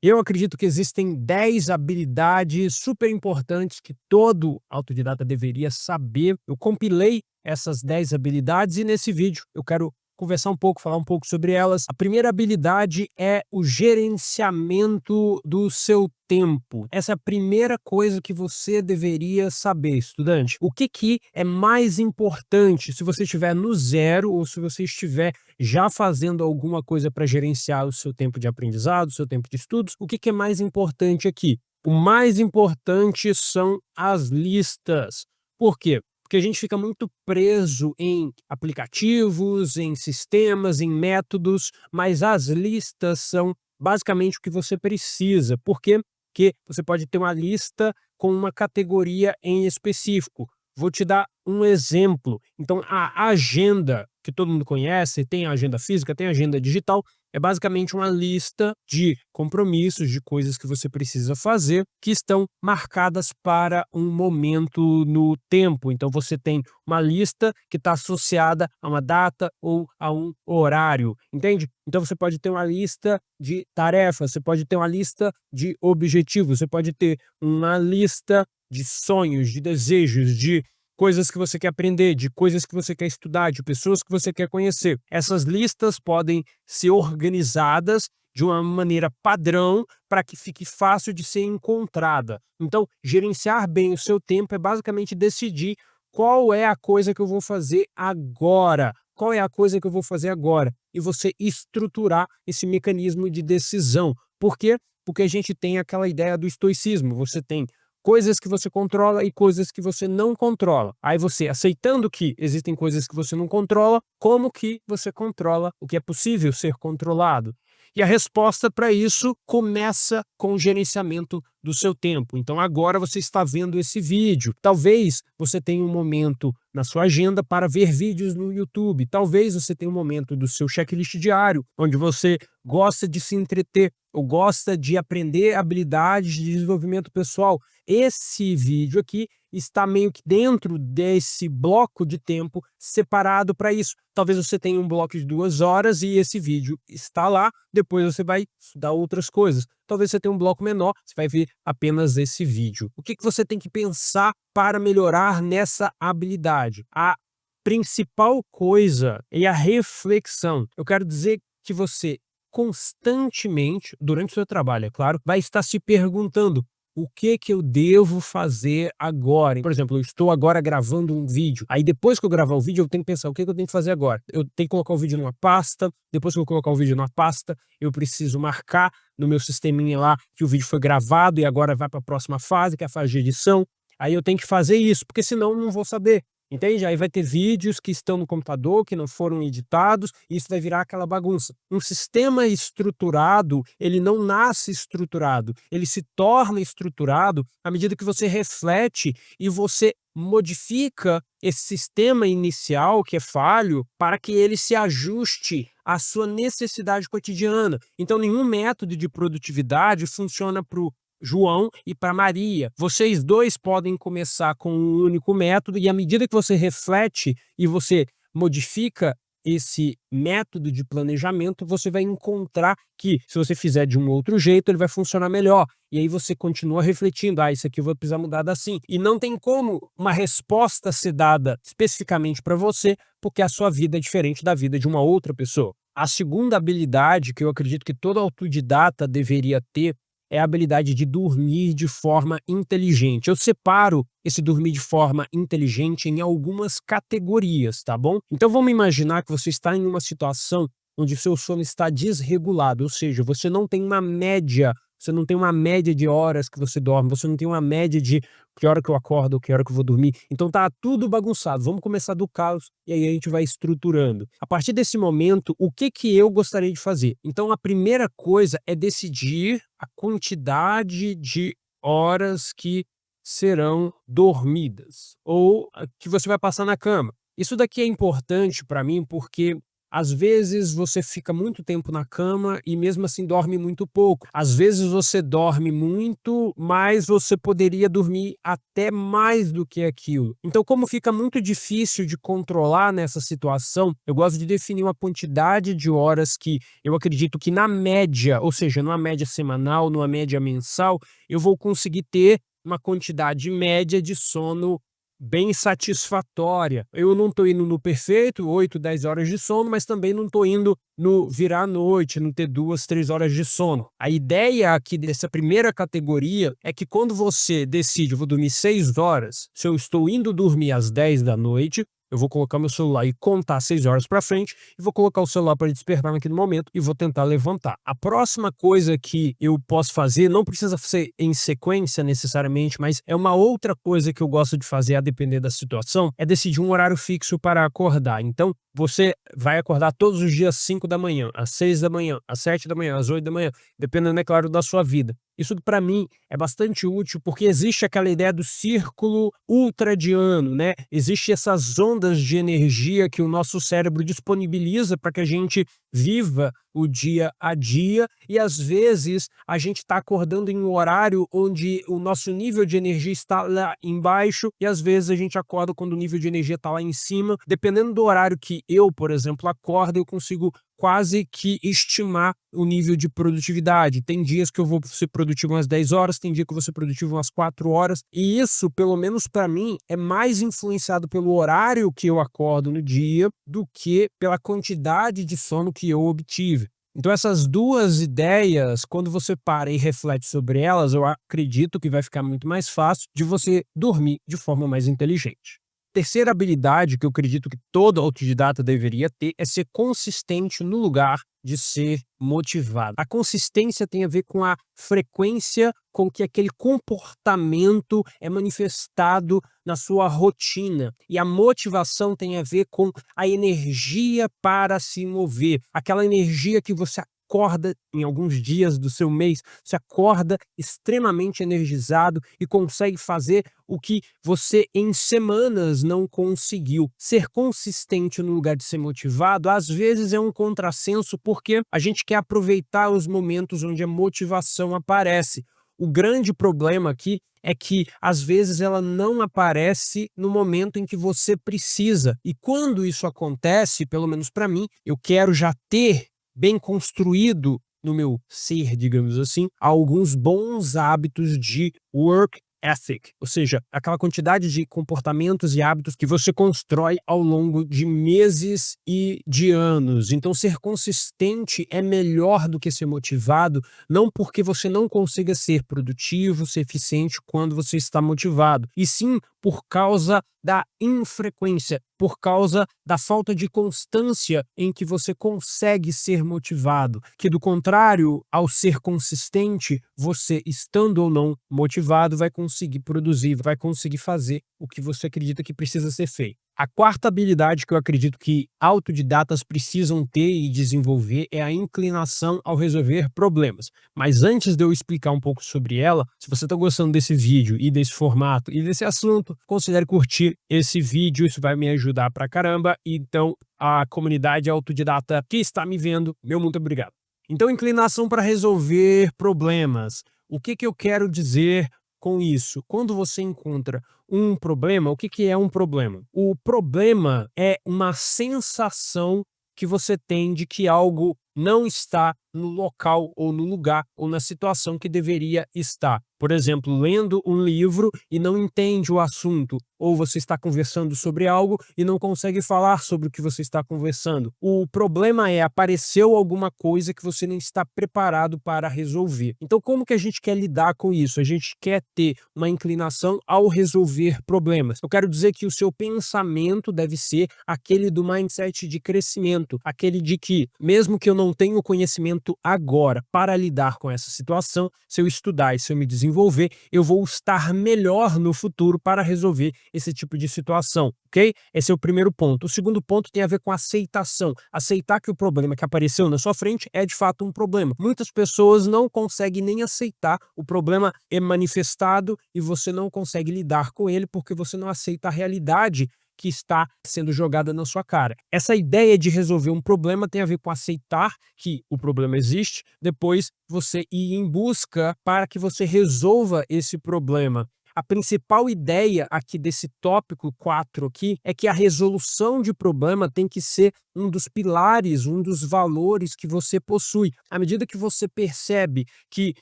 Eu acredito que existem 10 habilidades super importantes que todo autodidata deveria saber. Eu compilei essas 10 habilidades e nesse vídeo eu quero conversar um pouco, falar um pouco sobre elas. A primeira habilidade é o gerenciamento do seu tempo. Essa é a primeira coisa que você deveria saber, estudante. O que é mais importante se você estiver no zero ou se você estiver já fazendo alguma coisa para gerenciar o seu tempo de aprendizado, o seu tempo de estudos? O que é mais importante aqui? O mais importante são as listas. Por quê? Porque a gente fica muito preso em aplicativos, em sistemas, em métodos, mas as listas são basicamente o que você precisa. Por quê? Porque você pode ter uma lista com uma categoria em específico. Vou te dar um exemplo. Então, a agenda, que todo mundo conhece, tem a agenda física, tem a agenda digital, é basicamente uma lista de compromissos, de coisas que você precisa fazer, que estão marcadas para um momento no tempo. Então, você tem uma lista que está associada a uma data ou a um horário, entende? Então, você pode ter uma lista de tarefas, você pode ter uma lista de objetivos, você pode ter uma lista de sonhos, de desejos, de coisas que você quer aprender, de coisas que você quer estudar, de pessoas que você quer conhecer. Essas listas podem ser organizadas de uma maneira padrão para que fique fácil de ser encontrada. Então, gerenciar bem o seu tempo é basicamente decidir qual é a coisa que eu vou fazer agora. Qual é a coisa que eu vou fazer agora? E você estruturar esse mecanismo de decisão. Por quê? Porque a gente tem aquela ideia do estoicismo. Você tem coisas que você controla e coisas que você não controla. Aí você, aceitando que existem coisas que você não controla, como que você controla o que é possível ser controlado? E a resposta para isso começa com o gerenciamento do seu tempo. Então agora você está vendo esse vídeo. Talvez você tenha um momento na sua agenda para ver vídeos no YouTube. Talvez você tenha um momento do seu checklist diário, onde você gosta de se entreter ou gosta de aprender habilidades de desenvolvimento pessoal. Esse vídeo aqui está meio que dentro desse bloco de tempo separado para isso. Talvez você tenha um bloco de 2 horas e esse vídeo está lá, depois você vai estudar outras coisas. Talvez você tenha um bloco menor, você vai ver apenas esse vídeo. O que você tem que pensar para melhorar nessa habilidade? A principal coisa é a reflexão. Eu quero dizer que você constantemente, durante o seu trabalho, é claro, vai estar se perguntando: o que eu devo fazer agora? Por exemplo, eu estou agora gravando um vídeo. Aí depois que eu gravar o vídeo, eu tenho que pensar o que eu tenho que fazer agora. Eu tenho que colocar o vídeo numa pasta. Depois que eu colocar o vídeo numa pasta, eu preciso marcar no meu sisteminha lá que o vídeo foi gravado e agora vai para a próxima fase, que é a fase de edição. Aí eu tenho que fazer isso, porque senão eu não vou saber. Entende? Aí vai ter vídeos que estão no computador, que não foram editados, e isso vai virar aquela bagunça. Um sistema estruturado, ele não nasce estruturado, ele se torna estruturado à medida que você reflete e você modifica esse sistema inicial, que é falho, para que ele se ajuste à sua necessidade cotidiana. Então, nenhum método de produtividade funciona para o João e para Maria. Vocês dois podem começar com um único método e à medida que você reflete e você modifica esse método de planejamento, você vai encontrar que se você fizer de um outro jeito, ele vai funcionar melhor. E aí você continua refletindo, isso aqui eu vou precisar mudar assim. E não tem como uma resposta ser dada especificamente para você, porque a sua vida é diferente da vida de uma outra pessoa. A segunda habilidade que eu acredito que todo autodidata deveria ter é a habilidade de dormir de forma inteligente. Eu separo esse dormir de forma inteligente em algumas categorias, tá bom? Então vamos imaginar que você está em uma situação onde o seu sono está desregulado, ou seja, você não tem uma média, você não tem uma média de horas que você dorme, você não tem uma média de que hora que eu acordo, que hora que eu vou dormir. Então tá tudo bagunçado. Vamos começar do caos e aí a gente vai estruturando. A partir desse momento, o que eu gostaria de fazer? Então a primeira coisa é decidir a quantidade de horas que serão dormidas ou que você vai passar na cama. Isso daqui é importante para mim porque Às vezes você fica muito tempo na cama e mesmo assim dorme muito pouco. Às vezes você dorme muito, mas você poderia dormir até mais do que aquilo. Então, como fica muito difícil de controlar nessa situação, eu gosto de definir uma quantidade de horas que eu acredito que na média, ou seja, numa média semanal, numa média mensal, eu vou conseguir ter uma quantidade média de sono bem satisfatória. Eu não estou indo no perfeito, 8, 10 horas de sono, mas também não estou indo no virar à noite, não ter 2, 3 horas de sono. A ideia aqui dessa primeira categoria é que quando você decide, eu vou dormir 6 horas, se eu estou indo dormir às 10 da noite, eu vou colocar meu celular e contar 6 horas para frente e vou colocar o celular para despertar naquele momento e vou tentar levantar. A próxima coisa que eu posso fazer, não precisa ser em sequência necessariamente, mas é uma outra coisa que eu gosto de fazer a depender da situação, é decidir um horário fixo para acordar. Então, você vai acordar todos os dias às 5 da manhã, às 6 da manhã, às 7 da manhã, às 8 da manhã, dependendo, é claro, da sua vida. Isso para mim é bastante útil porque existe aquela ideia do círculo ultradiano, né? Existem essas ondas de energia que o nosso cérebro disponibiliza para que a gente viva o dia a dia e às vezes a gente está acordando em um horário onde o nosso nível de energia está lá embaixo e às vezes a gente acorda quando o nível de energia está lá em cima. Dependendo do horário que eu, por exemplo, acordo, eu consigo quase que estimar o nível de produtividade. Tem dias que eu vou ser produtivo umas 10 horas, tem dia que eu vou ser produtivo umas 4 horas, e isso, pelo menos para mim, é mais influenciado pelo horário que eu acordo no dia do que pela quantidade de sono que eu obtive. Então essas duas ideias, quando você para e reflete sobre elas, eu acredito que vai ficar muito mais fácil de você dormir de forma mais inteligente. Terceira habilidade que eu acredito que todo autodidata deveria ter é ser consistente no lugar de ser motivado. A consistência tem a ver com a frequência com que aquele comportamento é manifestado na sua rotina. E a motivação tem a ver com a energia para se mover. Aquela energia que você acorda em alguns dias do seu mês, você acorda extremamente energizado e consegue fazer o que você em semanas não conseguiu. Ser consistente no lugar de ser motivado, às vezes é um contrassenso porque a gente quer aproveitar os momentos onde a motivação aparece. O grande problema aqui é que, às vezes, ela não aparece no momento em que você precisa. E quando isso acontece, pelo menos para mim, eu quero já ter bem construído no meu ser, digamos assim, alguns bons hábitos de work ethic, ou seja, aquela quantidade de comportamentos e hábitos que você constrói ao longo de meses e de anos. Então, ser consistente é melhor do que ser motivado, não porque você não consiga ser produtivo, ser eficiente quando você está motivado, e sim por causa da infrequência, por causa da falta de constância em que você consegue ser motivado, que do contrário, ao ser consistente, você estando ou não motivado vai conseguir produzir, vai conseguir fazer o que você acredita que precisa ser feito. A quarta habilidade que eu acredito que autodidatas precisam ter e desenvolver é a inclinação ao resolver problemas. Mas antes de eu explicar um pouco sobre ela, se você está gostando desse vídeo e desse formato e desse assunto, considere curtir esse vídeo, isso vai me ajudar pra caramba. Então, a comunidade autodidata que está me vendo, meu muito obrigado. Então, inclinação para resolver problemas. O que eu quero dizer com isso? Quando você encontra um problema, o que é um problema? O problema é uma sensação que você tem de que algo não está no local ou no lugar ou na situação que deveria estar. Por exemplo, lendo um livro e não entende o assunto, ou você está conversando sobre algo e não consegue falar sobre o que você está conversando. O problema é apareceu alguma coisa que você não está preparado para resolver. Então, como que a gente quer lidar com isso? A gente quer ter uma inclinação ao resolver problemas. Eu quero dizer que o seu pensamento deve ser aquele do mindset de crescimento, aquele de que, mesmo que eu não tenha o conhecimento agora para lidar com essa situação, se eu estudar e se eu me desenvolver, eu vou estar melhor no futuro para resolver esse tipo de situação, ok? Esse é o primeiro ponto. O segundo ponto tem a ver com aceitação. Aceitar que o problema que apareceu na sua frente é de fato um problema. Muitas pessoas não conseguem nem aceitar o problema é manifestado e você não consegue lidar com ele porque você não aceita a realidade que está sendo jogada na sua cara. Essa ideia de resolver um problema tem a ver com aceitar que o problema existe, depois você ir em busca para que você resolva esse problema. A principal ideia aqui desse tópico 4 aqui é que a resolução de problema tem que ser um dos pilares, um dos valores que você possui. À medida que você percebe que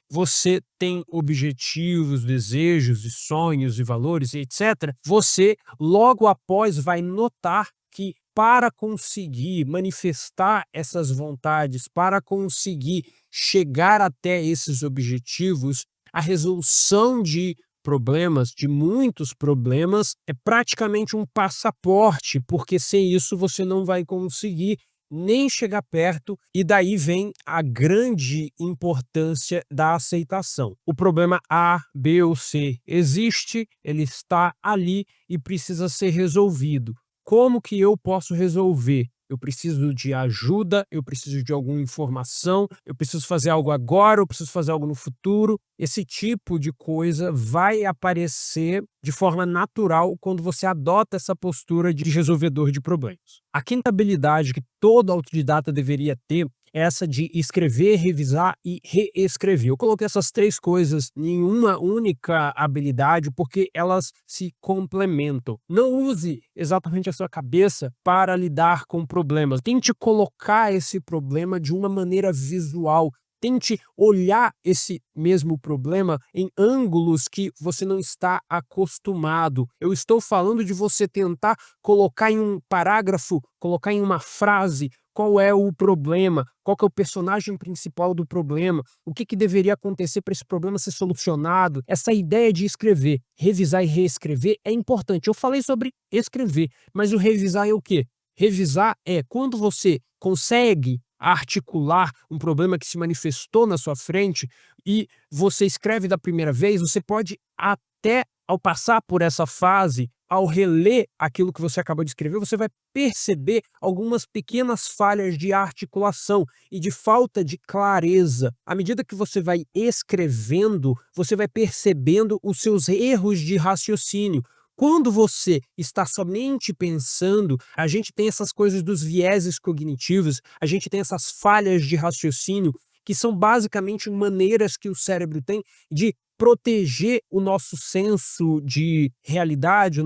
você tem objetivos, desejos e sonhos e valores e etc., você logo após vai notar que para conseguir manifestar essas vontades, para conseguir chegar até esses objetivos, a resolução de problemas, de muitos problemas, é praticamente um passaporte, porque sem isso você não vai conseguir nem chegar perto, e daí vem a grande importância da aceitação. O problema A, B ou C existe, ele está ali e precisa ser resolvido. Como que eu posso resolver? Eu preciso de ajuda, eu preciso de alguma informação, eu preciso fazer algo agora, eu preciso fazer algo no futuro. Esse tipo de coisa vai aparecer de forma natural quando você adota essa postura de resolvedor de problemas. A quinta habilidade que todo autodidata deveria ter é essa de escrever, revisar e reescrever. Eu coloquei essas 3 coisas em uma única habilidade porque elas se complementam. Não use exatamente a sua cabeça para lidar com problemas. Tente colocar esse problema de uma maneira visual. Tente olhar esse mesmo problema em ângulos que você não está acostumado. Eu estou falando de você tentar colocar em um parágrafo, colocar em uma frase, qual é o problema, qual que é o personagem principal do problema, o que deveria acontecer para esse problema ser solucionado. Essa ideia de escrever, revisar e reescrever é importante. Eu falei sobre escrever, mas o revisar é o quê? Revisar é quando você consegue articular um problema que se manifestou na sua frente e você escreve da primeira vez, você pode até, ao passar por essa fase, ao reler aquilo que você acabou de escrever, você vai perceber algumas pequenas falhas de articulação e de falta de clareza. À medida que você vai escrevendo, você vai percebendo os seus erros de raciocínio. Quando você está somente pensando, a gente tem essas coisas dos vieses cognitivos, a gente tem essas falhas de raciocínio, que são basicamente maneiras que o cérebro tem de proteger o nosso senso de realidade,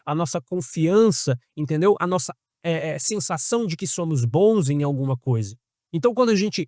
a nossa confiança, entendeu? A nossa sensação de que somos bons em alguma coisa. Então, quando a gente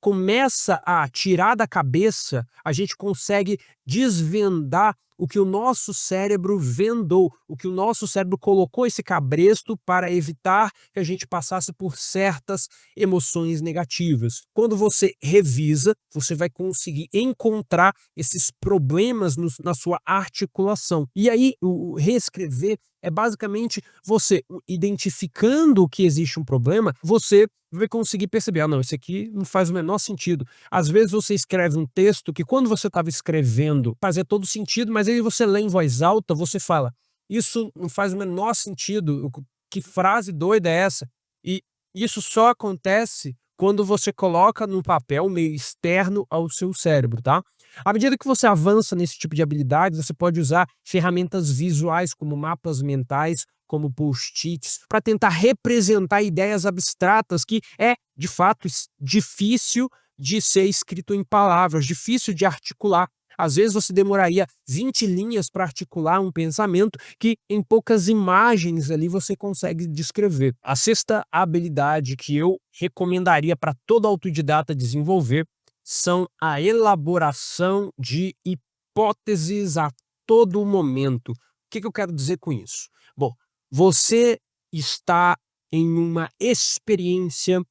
começa a tirar da cabeça, a gente consegue desvendar o que o nosso cérebro vendou, o que o nosso cérebro colocou esse cabresto para evitar que a gente passasse por certas emoções negativas. Quando você revisa, você vai conseguir encontrar esses problemas na sua articulação. E aí, o reescrever é basicamente você identificando que existe um problema, você vai conseguir perceber, não, isso aqui não faz o menor sentido. Às vezes você escreve um texto que quando você estava escrevendo fazia todo sentido, mas aí você lê em voz alta, você fala, isso não faz o menor sentido, que frase doida é essa? E isso só acontece quando você coloca no papel meio externo ao seu cérebro, tá? À medida que você avança nesse tipo de habilidades, você pode usar ferramentas visuais como mapas mentais, como post-its, para tentar representar ideias abstratas que é, de fato, difícil de ser escrito em palavras, difícil de articular. Às vezes você demoraria 20 linhas para articular um pensamento que em poucas imagens ali você consegue descrever. A sexta habilidade que eu recomendaria para todo autodidata desenvolver são a elaboração de hipóteses a todo momento. O que eu quero dizer com isso? Bom, você está em uma experiência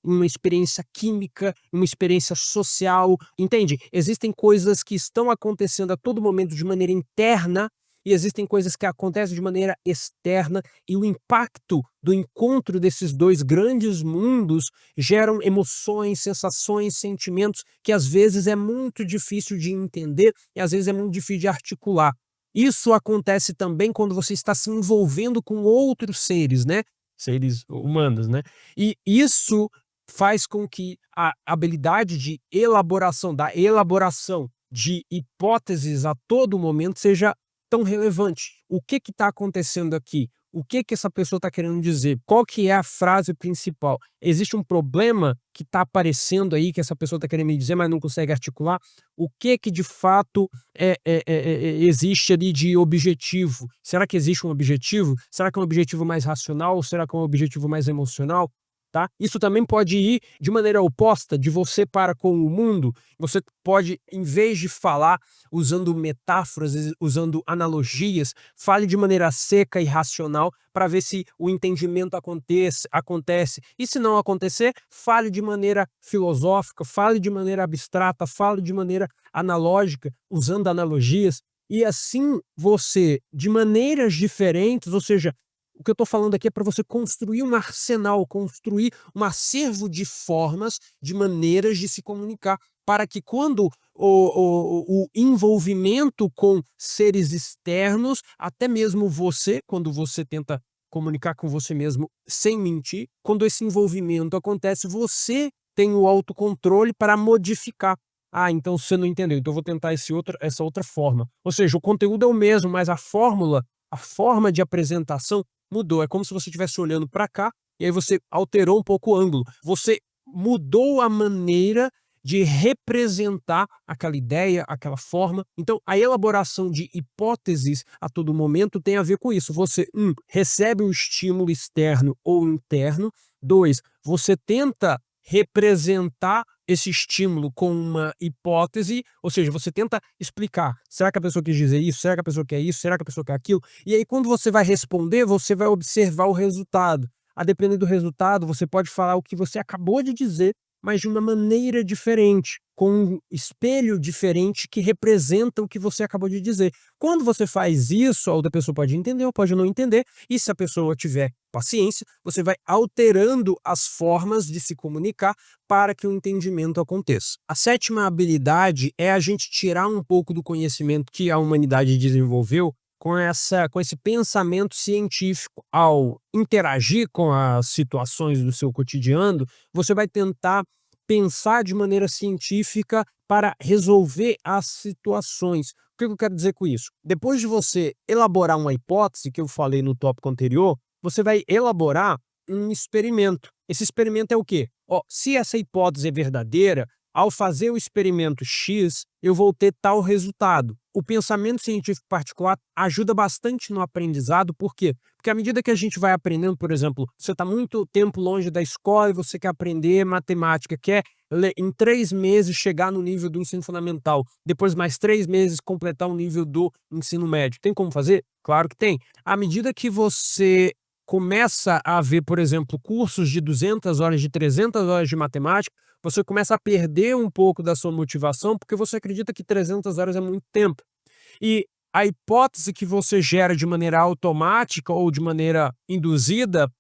química, uma experiência social, entende? Existem coisas que estão acontecendo a todo momento de maneira interna e existem coisas que acontecem de maneira externa e o impacto do encontro desses dois grandes mundos geram emoções, sensações, sentimentos que às vezes é muito difícil de entender e às vezes é muito difícil de articular. Isso acontece também quando você está se envolvendo com outros seres, né? Seres humanos, né? E isso faz com que a habilidade de elaboração, da elaboração de hipóteses a todo momento seja tão relevante. O que está acontecendo aqui? o que que essa pessoa está querendo dizer, qual que é a frase principal. Existe um problema que está aparecendo aí, que essa pessoa está querendo me dizer, mas não consegue articular? O que que de fato existe ali de objetivo? Será que existe um objetivo? Será que é um objetivo mais racional ou será que é um objetivo mais emocional? Tá? Isso também pode ir de maneira oposta, de você para com o mundo. Você pode, em vez de falar usando metáforas, usando analogias, fale de maneira seca e racional para ver se o entendimento acontece. E se não acontecer, fale de maneira filosófica, fale de maneira abstrata, fale de maneira analógica, usando analogias. E assim você, de maneiras diferentes, ou seja, o que eu estou falando aqui é para você construir um arsenal, construir um acervo de formas, de maneiras de se comunicar, para que quando o envolvimento com seres externos, até mesmo você, quando você tenta comunicar com você mesmo sem mentir, quando esse envolvimento acontece, você tem o autocontrole para modificar. Ah, então você não entendeu, então eu vou tentar essa outra forma. Ou seja, o conteúdo é o mesmo, mas a forma de apresentação mudou. É como se você estivesse olhando para cá e aí você alterou um pouco o ângulo. Você mudou a maneira de representar aquela ideia, aquela forma. Então, a elaboração de hipóteses a todo momento tem a ver com isso. Você, recebe um estímulo externo ou interno. 2, você tenta representar esse estímulo com uma hipótese, ou seja, você tenta explicar. Será que a pessoa quis dizer isso? Será que a pessoa quer isso? Será que a pessoa quer aquilo? E aí, quando você vai responder, você vai observar o resultado. A depender do resultado, você pode falar o que você acabou de dizer, mas de uma maneira diferente, com um espelho diferente que representa o que você acabou de dizer. Quando você faz isso, a outra pessoa pode entender ou pode não entender, e se a pessoa tiver paciência, você vai alterando as formas de se comunicar para que o entendimento aconteça. A sétima habilidade é a gente tirar um pouco do conhecimento que a humanidade desenvolveu com esse pensamento científico. Ao interagir com as situações do seu cotidiano, você vai tentar pensar de maneira científica para resolver as situações. O que eu quero dizer com isso? Depois de você elaborar uma hipótese, que eu falei no tópico anterior, você vai elaborar um experimento. Esse experimento é o quê? Se essa hipótese é verdadeira, ao fazer o experimento X, eu vou ter tal resultado. O pensamento científico particular ajuda bastante no aprendizado, por quê? Porque à medida que a gente vai aprendendo, por exemplo, você está muito tempo longe da escola e você quer aprender matemática, quer em 3 meses chegar no nível do ensino fundamental, depois mais 3 meses completar o nível do ensino médio. Tem como fazer? Claro que tem. À medida que você começa a ver, por exemplo, cursos de 200 horas, de 300 horas de matemática, você começa a perder um pouco da sua motivação, porque você acredita que 300 horas é muito tempo. E a hipótese que você gera de maneira automática ou de maneira induzida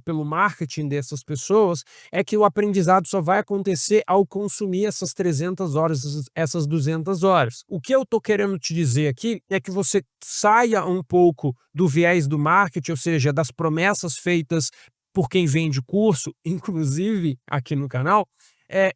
pelo marketing dessas pessoas é que o aprendizado só vai acontecer ao consumir essas 300 horas, essas 200 horas. O que eu estou querendo te dizer aqui é que você saia um pouco do viés do marketing, ou seja, das promessas feitas por quem vende curso, inclusive aqui no canal,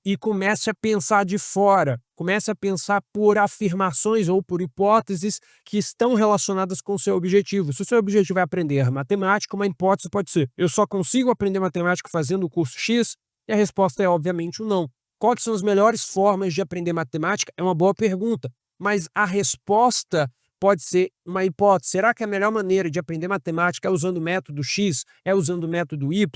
e comece a pensar de fora, comece a pensar por afirmações ou por hipóteses que estão relacionadas com o seu objetivo. Se o seu objetivo é aprender matemática, uma hipótese pode ser: eu só consigo aprender matemática fazendo o curso X? E a resposta é obviamente o não. Quais são as melhores formas de aprender matemática? É uma boa pergunta, mas a resposta pode ser uma hipótese. Será que a melhor maneira de aprender matemática é usando o método X? É usando o método Y?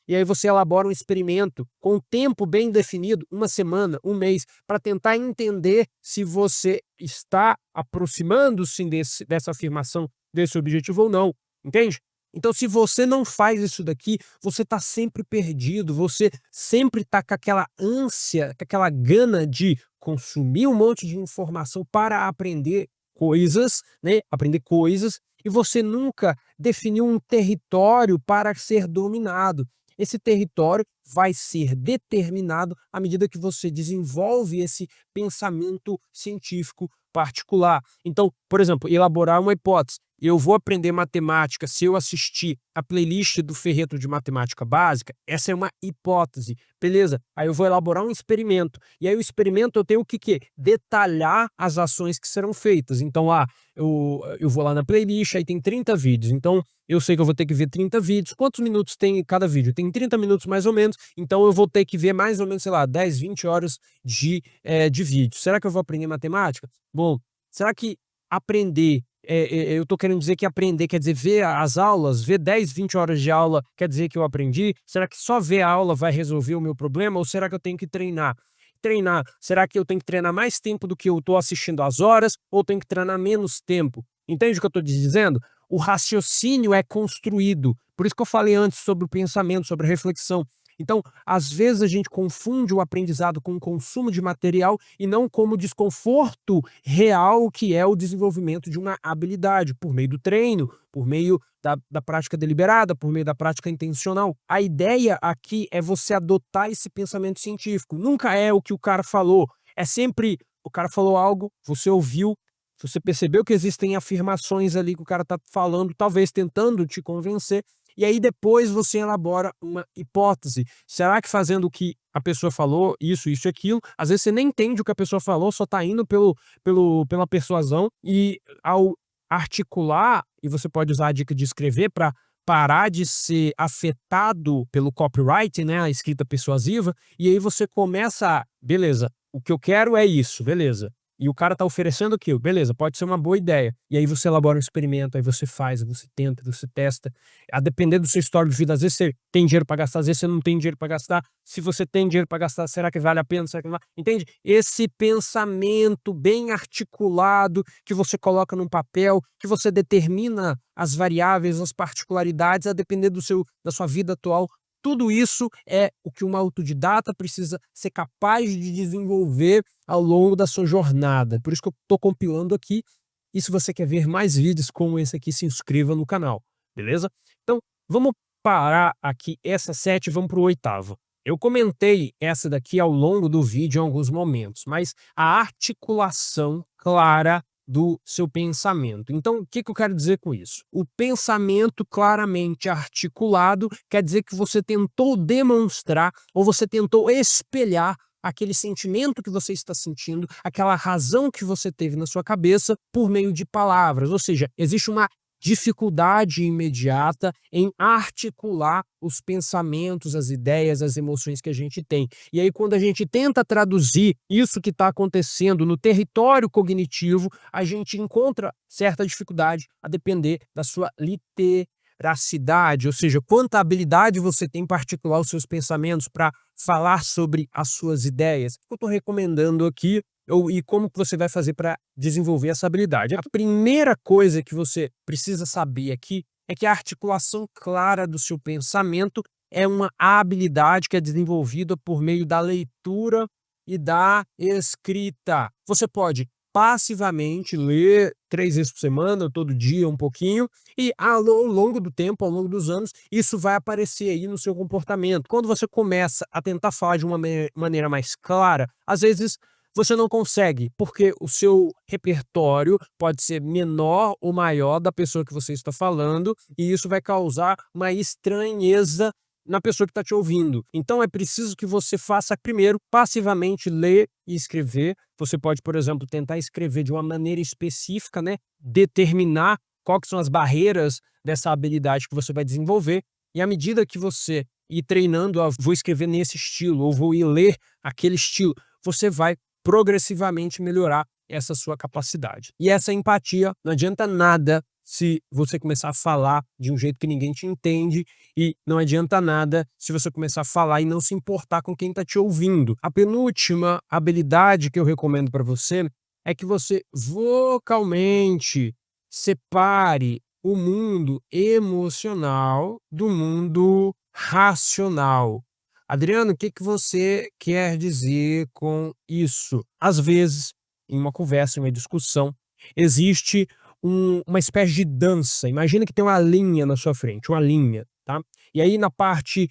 E aí você elabora um experimento com um tempo bem definido, 1 semana, 1 mês, para tentar entender se você está aproximando-se dessa afirmação, desse objetivo ou não, entende? Então, se você não faz isso daqui, você está sempre perdido, você sempre está com aquela ânsia, com aquela gana de consumir um monte de informação para aprender coisas, né? Aprender coisas, e você nunca definiu um território para ser dominado. Esse território vai ser determinado à medida que você desenvolve esse pensamento científico particular. Então, por exemplo, elaborar uma hipótese. Eu vou aprender matemática se eu assistir a playlist do Ferreto de Matemática Básica, essa é uma hipótese, beleza? Aí eu vou elaborar um experimento, e aí o experimento eu tenho que detalhar as ações que serão feitas. Então, eu vou lá na playlist, aí tem 30 vídeos, então eu sei que eu vou ter que ver 30 vídeos. Quantos minutos tem cada vídeo? Tem 30 minutos mais ou menos, então eu vou ter que ver mais ou menos, sei lá, 10, 20 horas de vídeo. Será que eu vou aprender matemática? Bom, será que aprender eu tô querendo dizer que aprender quer dizer ver as aulas, ver 10, 20 horas de aula quer dizer que eu aprendi? Será que só ver a aula vai resolver o meu problema ou será que eu tenho que treinar? Treinar, será que eu tenho que treinar mais tempo do que eu tô assistindo às horas ou tenho que treinar menos tempo? Entende o que eu tô te dizendo? O raciocínio é construído. Por isso que eu falei antes sobre o pensamento, sobre a reflexão. Então, às vezes a gente confunde o aprendizado com o consumo de material e não como o desconforto real que é o desenvolvimento de uma habilidade, por meio do treino, por meio da prática deliberada, por meio da prática intencional. A ideia aqui é você adotar esse pensamento científico. Nunca é o que o cara falou, é sempre o cara falou algo, você ouviu, você percebeu que existem afirmações ali que o cara está falando, talvez tentando te convencer, e aí depois você elabora uma hipótese. Será que fazendo o que a pessoa falou, isso e aquilo, às vezes você nem entende o que a pessoa falou, só está indo pela persuasão, e ao articular, e você pode usar a dica de escrever para parar de ser afetado pelo copyright, né, a escrita persuasiva, e aí você começa a, beleza, o que eu quero é isso, beleza. E o cara tá oferecendo aquilo, beleza, pode ser uma boa ideia. E aí você elabora um experimento, aí você faz, você tenta, você testa. A depender do seu histórico de vida, às vezes você tem dinheiro para gastar, às vezes você não tem dinheiro para gastar. Se você tem dinheiro para gastar, será que vale a pena? Será que não vale? Entende? Esse pensamento bem articulado que você coloca num papel, que você determina as variáveis, as particularidades, a depender da sua vida atual. Tudo isso é o que uma autodidata precisa ser capaz de desenvolver ao longo da sua jornada. Por isso que eu estou compilando aqui. E se você quer ver mais vídeos como esse aqui, se inscreva no canal, beleza? Então, vamos parar aqui essa 7 e vamos para o 8º. Eu comentei essa daqui ao longo do vídeo em alguns momentos, mas a articulação clara do seu pensamento. Então, o que eu quero dizer com isso? O pensamento claramente articulado quer dizer que você tentou demonstrar ou você tentou espelhar aquele sentimento que você está sentindo, aquela razão que você teve na sua cabeça por meio de palavras. Ou seja, existe uma dificuldade imediata em articular os pensamentos, as ideias, as emoções que a gente tem. E aí, quando a gente tenta traduzir isso que está acontecendo no território cognitivo, a gente encontra certa dificuldade a depender da sua literacidade, ou seja, quanta habilidade você tem para articular os seus pensamentos, para falar sobre as suas ideias. O que eu estou recomendando aqui e como que você vai fazer para desenvolver essa habilidade? A primeira coisa que você precisa saber aqui é que a articulação clara do seu pensamento é uma habilidade que é desenvolvida por meio da leitura e da escrita. Você pode passivamente ler 3 vezes por semana, todo dia um pouquinho, e ao longo do tempo, ao longo dos anos, isso vai aparecer aí no seu comportamento. Quando você começa a tentar falar de uma maneira mais clara, às vezes você não consegue, porque o seu repertório pode ser menor ou maior da pessoa que você está falando, e isso vai causar uma estranheza na pessoa que está te ouvindo. Então é preciso que você faça primeiro passivamente ler e escrever. Você pode, por exemplo, tentar escrever de uma maneira específica, né? Determinar quais são as barreiras dessa habilidade que você vai desenvolver. E à medida que você ir treinando, vou escrever nesse estilo, ou vou ir ler aquele estilo, você vai progressivamente melhorar essa sua capacidade. E essa empatia, não adianta nada se você começar a falar de um jeito que ninguém te entende, e não adianta nada se você começar a falar e não se importar com quem está te ouvindo. A penúltima habilidade que eu recomendo para você é que você vocalmente separe o mundo emocional do mundo racional. Adriano, o que você quer dizer com isso? Às vezes, em uma conversa, em uma discussão, existe uma espécie de dança. Imagina que tem uma linha na sua frente, uma linha. tá? E aí na parte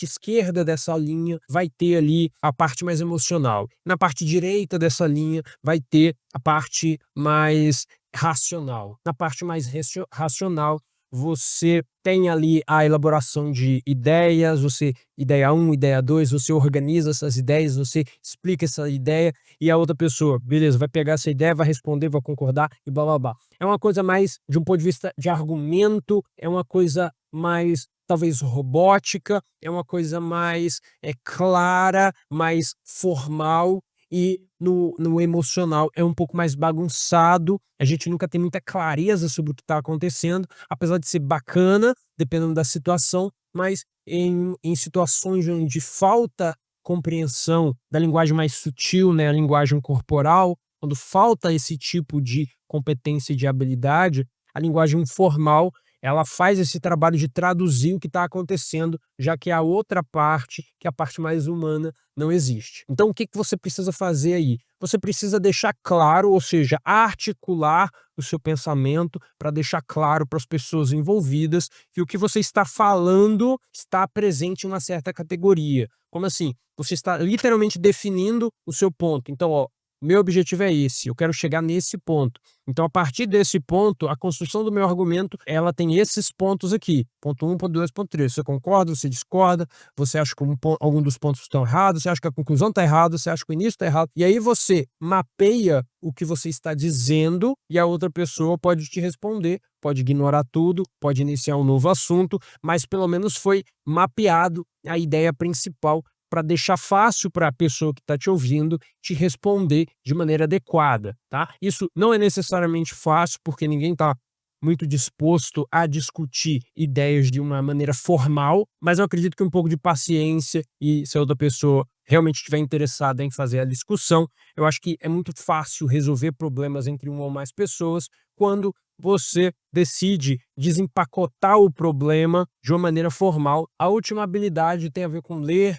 esquerda dessa linha vai ter ali a parte mais emocional. Na parte direita dessa linha vai ter a parte mais racional. Na parte mais racional, você tem ali a elaboração de ideias, você ideia 1, ideia 2, você organiza essas ideias, você explica essa ideia e a outra pessoa, beleza, vai pegar essa ideia, vai responder, vai concordar e blá blá blá. É uma coisa mais de um ponto de vista de argumento, é uma coisa mais talvez robótica, é uma coisa mais clara, mais formal, e no emocional é um pouco mais bagunçado, a gente nunca tem muita clareza sobre o que está acontecendo, apesar de ser bacana, dependendo da situação, mas em situações onde falta compreensão da linguagem mais sutil, né, a linguagem corporal, quando falta esse tipo de competência e de habilidade, a linguagem informal ela faz esse trabalho de traduzir o que está acontecendo, já que a outra parte, que é a parte mais humana, não existe. Então, o que você precisa fazer aí? Você precisa deixar claro, ou seja, articular o seu pensamento para deixar claro para as pessoas envolvidas que o que você está falando está presente em uma certa categoria. Como assim? Você está literalmente definindo o seu ponto. Então, ó, meu objetivo é esse, eu quero chegar nesse ponto. Então, a partir desse ponto, a construção do meu argumento, ela tem esses pontos aqui. Ponto 1, ponto 2, ponto 3. Você concorda, você discorda, você acha que algum dos pontos estão errados, você acha que a conclusão está errada, você acha que o início está errado. E aí você mapeia o que você está dizendo e a outra pessoa pode te responder, pode ignorar tudo, pode iniciar um novo assunto, mas pelo menos foi mapeado a ideia principal para deixar fácil para a pessoa que está te ouvindo te responder de maneira adequada, tá? Isso não é necessariamente fácil, porque ninguém está muito disposto a discutir ideias de uma maneira formal, mas eu acredito que um pouco de paciência e se a outra pessoa realmente estiver interessada em fazer a discussão, eu acho que é muito fácil resolver problemas entre uma ou mais pessoas quando você decide desempacotar o problema de uma maneira formal. A última habilidade tem a ver com ler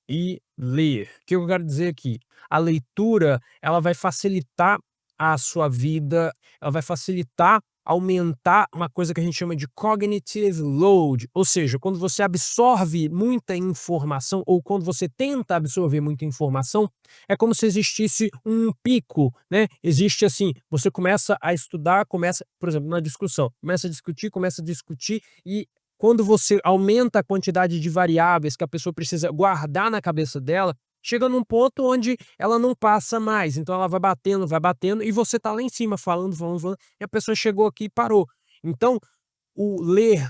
e ler. O que eu quero dizer aqui? A leitura, ela vai facilitar a sua vida, ela vai facilitar, aumentar uma coisa que a gente chama de cognitive load, ou seja, quando você absorve muita informação ou quando você tenta absorver muita informação, é como se existisse um pico, né? Existe assim, você começa a estudar, começa, por exemplo, na discussão, começa a discutir e quando você aumenta a quantidade de variáveis que a pessoa precisa guardar na cabeça dela, chega num ponto onde ela não passa mais, então ela vai batendo, e você tá lá em cima falando, e a pessoa chegou aqui e parou. Então, o ler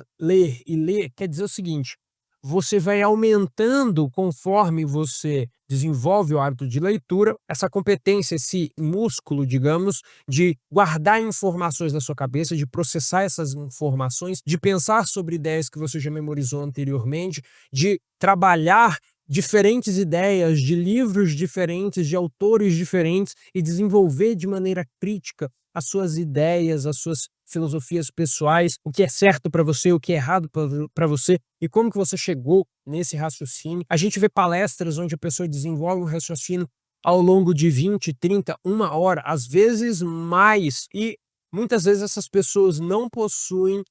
e ler quer dizer o seguinte: você vai aumentando conforme você desenvolve o hábito de leitura, essa competência, esse músculo, digamos, de guardar informações na sua cabeça, de processar essas informações, de pensar sobre ideias que você já memorizou anteriormente, de trabalhar diferentes ideias, de livros diferentes, de autores diferentes e desenvolver de maneira crítica as suas ideias, as suas filosofias pessoais, o que é certo para você, o que é errado para você e como que você chegou nesse raciocínio. A gente vê palestras onde a pessoa desenvolve um raciocínio ao longo de 20, 30, 1 hora, às vezes mais, e muitas vezes essas pessoas não possuem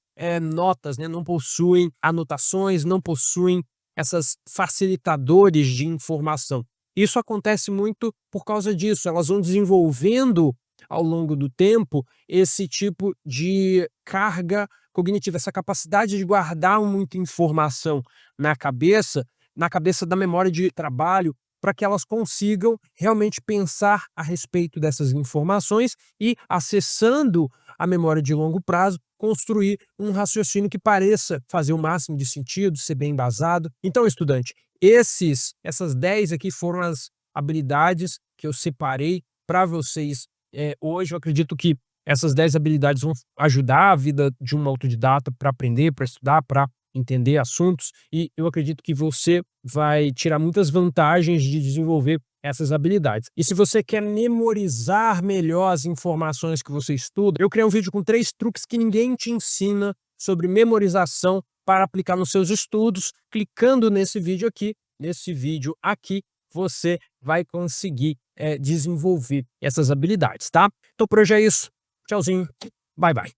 notas, né? Não possuem anotações, não possuem essas facilitadores de informação. Isso acontece muito por causa disso, elas vão desenvolvendo ao longo do tempo esse tipo de carga cognitiva, essa capacidade de guardar muita informação na cabeça da memória de trabalho, para que elas consigam realmente pensar a respeito dessas informações e, acessando a memória de longo prazo, construir um raciocínio que pareça fazer o máximo de sentido, ser bem embasado. Então, estudante, essas 10 aqui foram as habilidades que eu separei para vocês hoje. Eu acredito que essas 10 habilidades vão ajudar a vida de um autodidata para aprender, para estudar, para entender assuntos, e eu acredito que você vai tirar muitas vantagens de desenvolver essas habilidades. E se você quer memorizar melhor as informações que você estuda, eu criei um vídeo com 3 truques que ninguém te ensina sobre memorização para aplicar nos seus estudos. Clicando nesse vídeo aqui, você vai conseguir desenvolver essas habilidades, tá? Então por hoje é isso. Tchauzinho. Bye, bye.